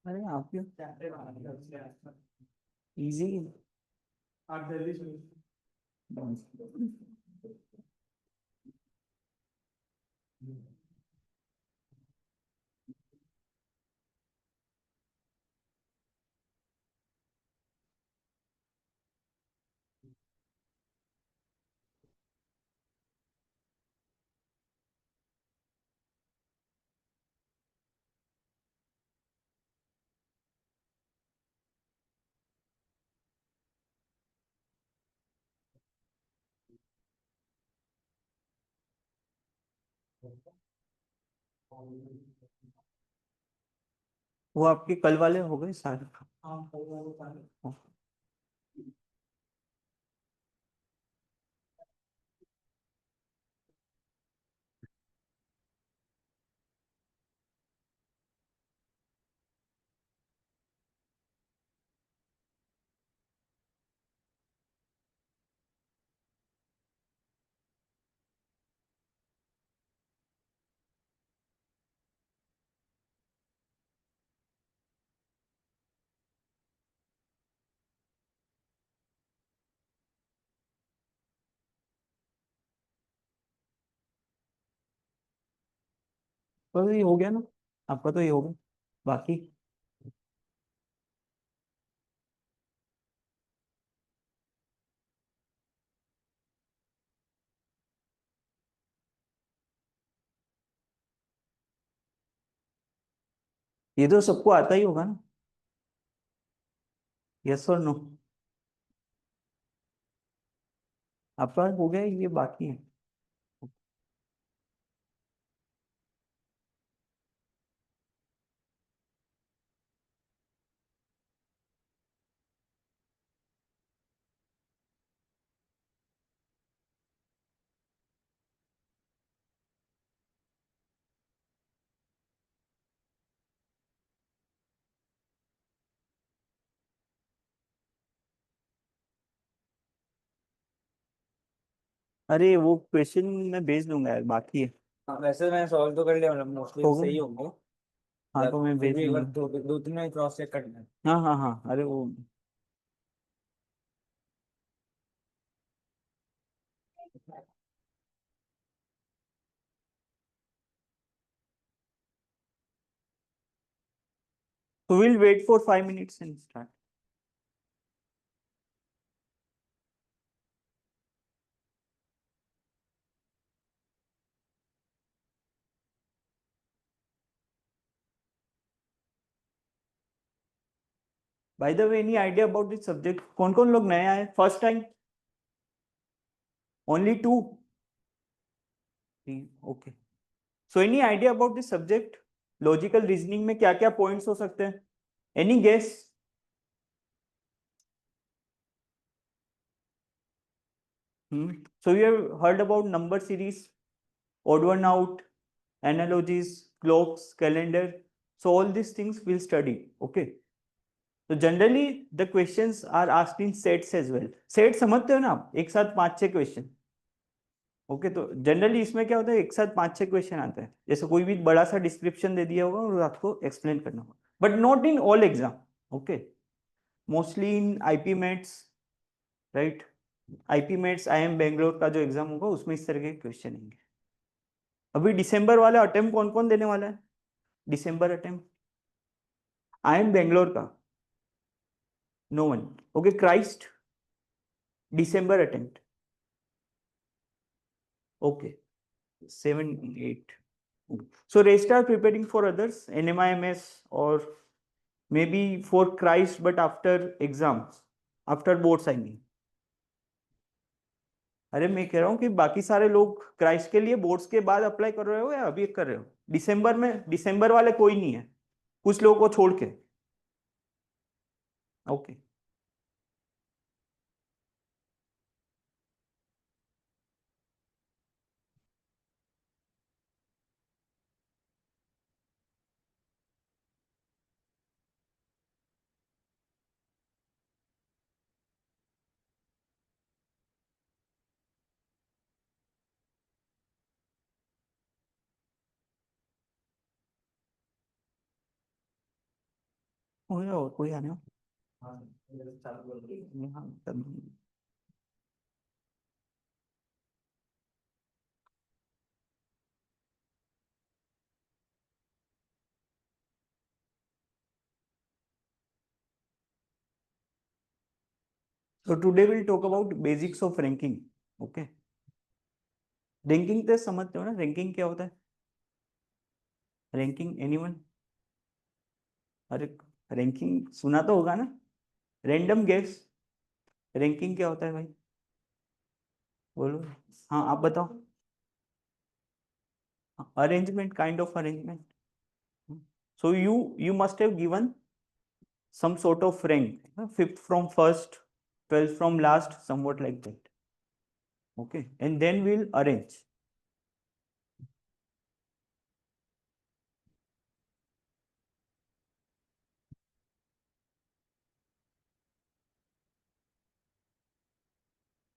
अरे आप इजी। वो आपके कल वाले हो गए सारे। पर ये हो गया ना, आपका तो ये हो गया। बाकी ये तो सबको आता ही होगा ना। यस और नो। आपका हो गया, ये बाकी है। अरे वो क्वेश्चन मैं भेज दूंगा यार, बाकी है। हाँ वैसे मैं सॉल्व तो कर लिया, मतलब मोस्टली हो सही गए। होंगे। हाँ तो मैं फिर भेज भी एक बार दूंगा। दो तीन में क्रॉस चेक करना है। हाँ हाँ हाँ, अरे वो तो will wait for 5 minutes and start. By the way, any idea about this subject? कौन कौन लोग नए आए, first time? Only 2? Okay. So any idea about this subject? Logical reasoning में क्या क्या पॉइंट्स हो सकते हैं? Any guess? So you have heard about number series, odd one out, analogies, clocks, calendar. So all these things we'll study. Okay. So generally the questions are asked in sets as well. Set समझते हो ना आप? एक साथ 5-6 question. Okay, तो generally इसमें क्या होता है, एक साथ 5-6 क्वेश्चन आते हैं। जैसे कोई भी बड़ा सा डिस्क्रिप्शन दे दिया होगा और आपको एक्सप्लेन करना होगा, but not in all exam. Okay, mostly in IPMATs, right? IPMATs IIM Bangalore का जो एग्जाम होगा उसमें इस तरह के क्वेश्चन आएंगे। अभी दिसंबर वाला अटेम्प्ट कौन कौन देने वाला है? दिसंबर अटेम्प्ट IIM बेंगलोर का? No one. Okay, Christ December attempt? Okay, 7-8। So rest are preparing for others, NMIMS or maybe for Christ, but after exams, after boards I mean। अरे मैं कह रहा हूँ कि बाकी सारे लोग क्राइस्ट के लिए बोर्ड्स के बाद अप्लाई कर रहे हो या अभी कर रहे हो? दिसंबर में, दिसंबर वाले कोई नहीं है, कुछ लोगों को छोड़ के। ओके। हो गया, और कोई आने हो? हाँ, so today we'll talk about basics of ranking। okay, ranking तो समझते हो ना, रैंकिंग क्या होता है? Ranking anyone? अरे रैंकिंग सुना तो होगा ना, रैंडम गेस। रैंकिंग क्या होता है भाई? बोलो। हाँ आप बताओ। Arrangement, kind of arrangement. So you must have given some sort of rank, fifth from first, 12th from last, somewhat like that। okay, and then we'll arrange।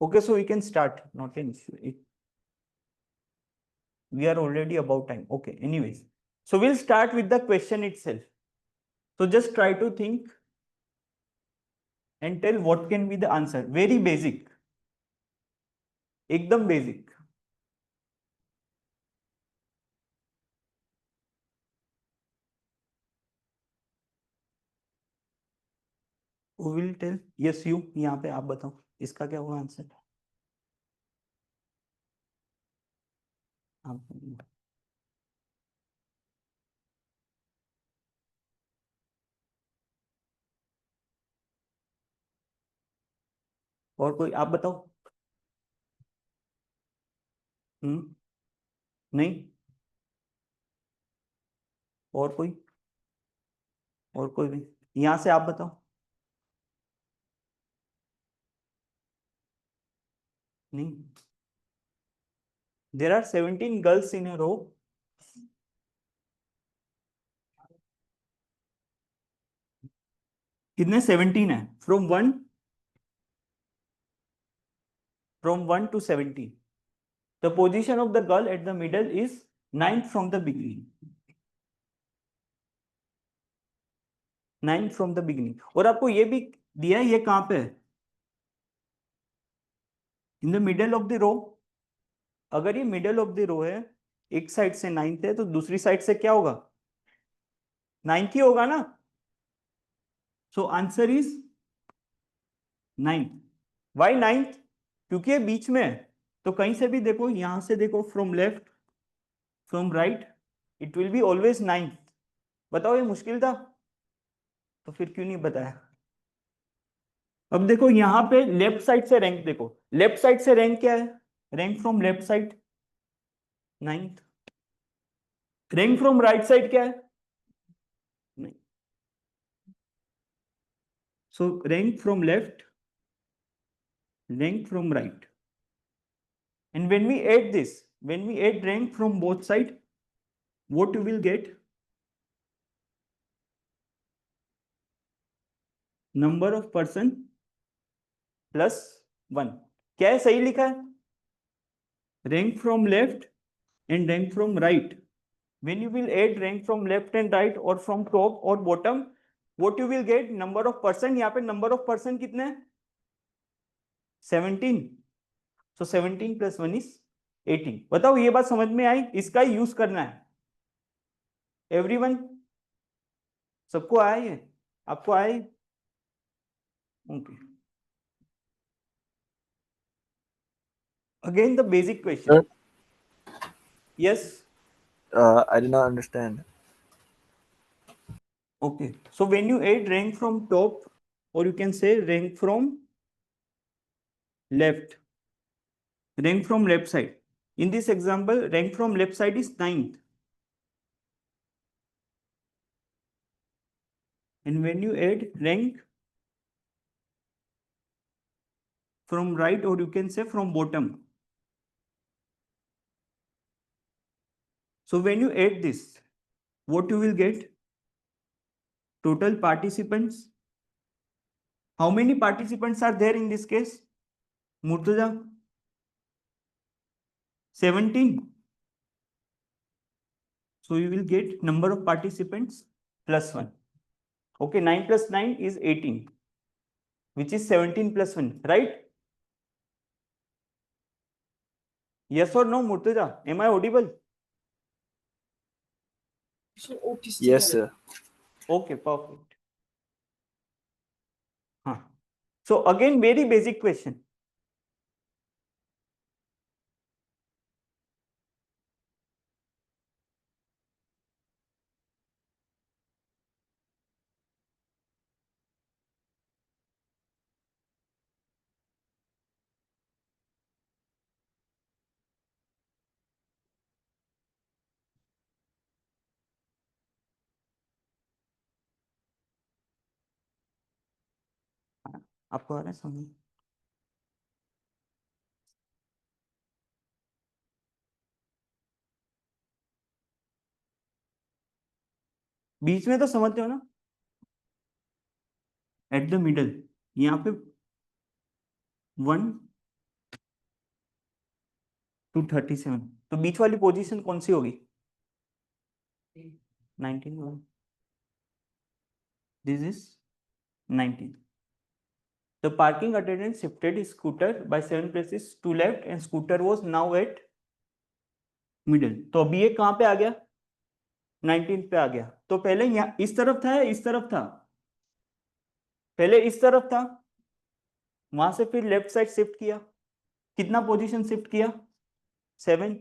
okay, so we can start, not an issue we are already about time। okay, anyways, so we'll start with the question itself। so just try to think and tell what can be the answer। very basic, एकदम basic. who will tell? yes you, यहाँ पे आप बताओ इसका क्या होगा answer. आप, और कोई आप बताओ। नहीं? और कोई? और कोई भी? यहाँ से आप बताओ। नहीं, देर आर 17 गर्ल्स इन रो। कितने? 17 है, from 1 to 17। The position of the girl at the middle is 9th from the beginning. 9 from the beginning. और आपको ये भी दिया है, ये कहाँ पे है? In the middle of the row. अगर ये मिडल ऑफ द रो है, एक साइड से 9th है, तो दूसरी साइड से क्या होगा? 9th ही होगा ना। So answer is 9th। Why 9th? क्योंकि ये बीच में है, तो कहीं से भी देखो, यहां से देखो, from left, from right, it will be always 9th। बताओ ये मुश्किल था? तो फिर क्यों नहीं बताया? अब देखो यहां पे लेफ्ट साइड से रैंक देखो, लेफ्ट साइड से रैंक क्या है? Rank from left side 9th। Rank from right side क्या है? नहीं। सो rank from left, rank from right, and when we add this, when we add rank from both side, what you will get? Number of person plus 1। क्या है, सही लिखा है? Rank from left and rank from right, when you will add rank from left and right or from top or bottom, what you will get? Number of person। यहाँ पे number of person कितने हैं? 17। so 17 plus 1 is 18। बताओ ये बात समझ में आई? इसका यूज करना है एवरीवन। सबको आया ये? आपको आया? Okay. Again the basic question. Sir, yes. I did not understand. Okay, so when you add rank from top, or you can say rank from left, rank from left side. In this example, rank from left side is 9th. And when you add rank from right, or you can say from bottom. So when you add this, what you will get? Total participants. How many participants are there in this case? Murtaza? 17. So you will get number of participants plus 1. Okay, 9 plus 9 is 18, which is 17 plus 1, right? Yes or no, Murtaza? Am I audible? Yes, sir. Okay, perfect. Huh. So again, very basic question. आपको आ रहा है समझ? बीच में तो समझते हो ना? At the middle, यहाँ पे 1 to 37, तो बीच वाली पोजीशन कौन सी होगी? 19। This is 19। The parking attendant shifted his scooter by 7 places to left and scooter was now at middle। तो अभी ये कहाँ पे आ गया? 19 पे आ गया। तो पहले यहाँ इस तरफ था या इस तरफ था? पहले इस तरफ था, वहां से फिर लेफ्ट साइड शिफ्ट किया। कितना पोजीशन शिफ्ट किया? 7।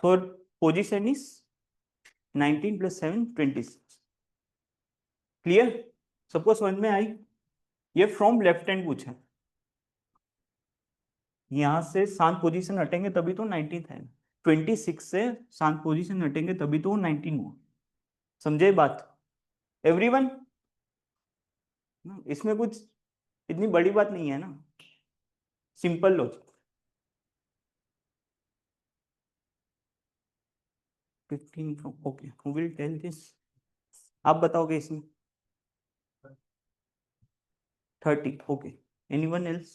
Four position is 19 plus 7 26। Clear? सबको समझ में आई? ये फ्रॉम लेफ्ट हैंड पूछा। यहां से शांत पोजीशन हटेंगे तभी तो 19 है। 26 से शांत पोजीशन हटेंगे तभी तो 19 हुआ। समझे बात एवरीवन? इसमें कुछ इतनी बड़ी बात नहीं है ना, simple logic. 15 from, okay, who will tell this? आप बताओगे इसमें? 30, ओके। Anyone else?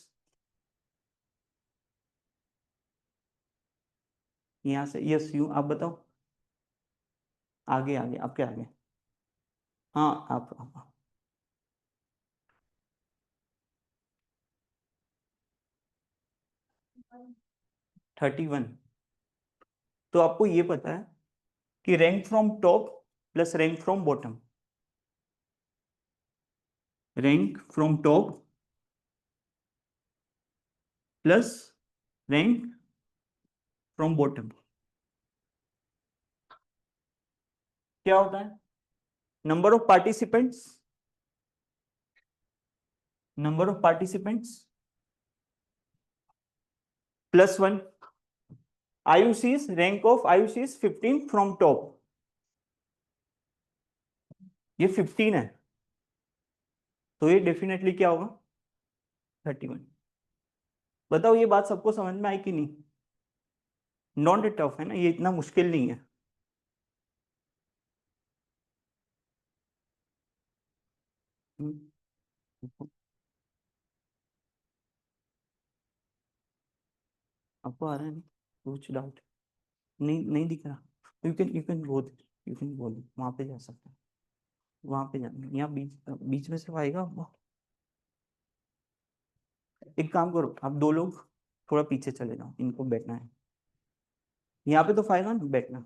यहाँ से, यस, यू, आप बताओ। आगे आगे आपके आगे, हाँ आप 31। तो आपको ये पता है कि rank from top plus rank from bottom, rank from top plus rank from bottom क्या होता है? Number of participants, number of participants plus 1, Ayushi's rank of Ayushi's 15 from top, ये 15 है तो ये डेफिनेटली क्या होगा? 31। बताओ ये बात सबको समझ में आई कि नहीं? नॉट टफ है ना, ये इतना मुश्किल नहीं है। आपको आ रहा है? कुछ डाउट? नहीं नहीं दिख रहा? You can go, you can go, वहां पे जा सकते हैं, वहां पे जाना, यहाँ बीच बीच में से आएगा वो। एक काम करो, आप दो लोग थोड़ा पीछे चले जाओ, इनको बैठना है यहाँ पे, तो फायदा ना बैठना।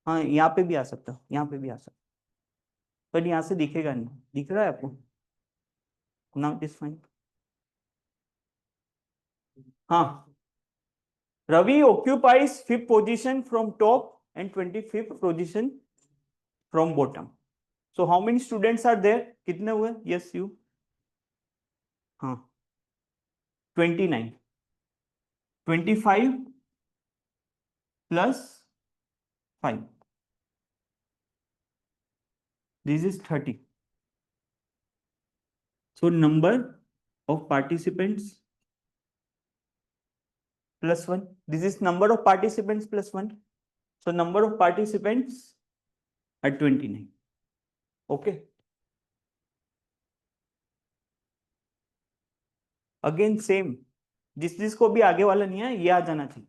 हाँ यहाँ पे भी आ सकता हो, यहाँ पे भी आ सकता, पर यहाँ से दिखेगा नहीं, दिख रहा है आपको? Now it is fine. हाँ, Ravi occupies fifth position from top and 25th position from bottom. So how many students are there? कितने हुए? Yes, you. हाँ, 29. 25 plus 5. This is 30. So number of participants plus 1. This is number of participants plus 1. So number of participants are 29. Okay. Again same. जिसको भी आगे वाला नहीं है ये आ जाना चाहिए।